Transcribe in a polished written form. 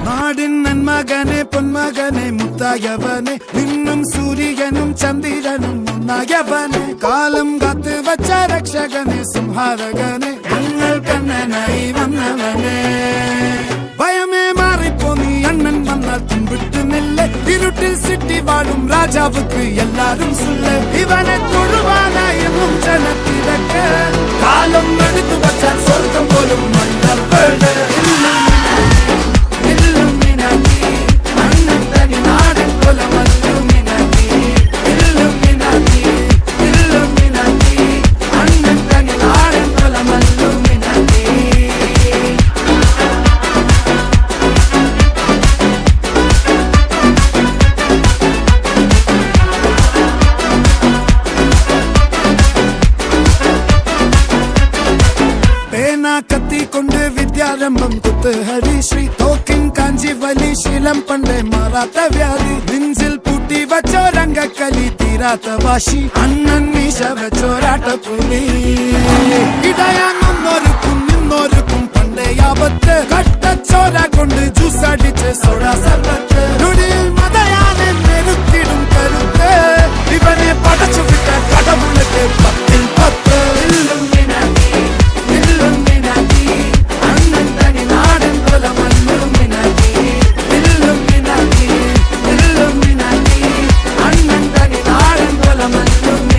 നാടിൻ നന്മകനെ പൊന്മകനെ മുത്തായവനെ നിന്നും സൂര്യനും ചന്ദ്രനും ഒന്നായവനെ കാലം കാത്ത് വച്ച രക്ഷകനെ സംഹാരകനെ ഞങ്ങൾ കണ്ണനായി വന്നവനെ ഭയമേ മാറിപ്പോ നീ അണ്ണൻ വന്നാൽ തുമ്പിട്ട് നില്ല ഇരുട്ടിൽ സിറ്റി വാഴും രാജാവുക്ക് എല്ലാരും സുല്ല ഇവനെ തൊഴുവാനായെന്നും ജനത്തിരക്ക് കാലം എടുത്തു വച്ചാൽ സ്വർഗം പോലും മണ്ണ കത്തിക്കൊണ്ട് വിദ്യാരംഭം കുത്ത് ഹരിശ്രീ തോക്കിൻ കാഞ്ചി വലി ശീലം പണ്ടേ മാറാത്ത വ്യാധി നെഞ്ചിൽ പൂട്ടി വച്ചോരംഗക്കലി തീരാത്ത വാശി അണ്ണൻ മീശ വെച്ചോരാട്ട പുലി ഇടയാങ്ങൊന്നൊരു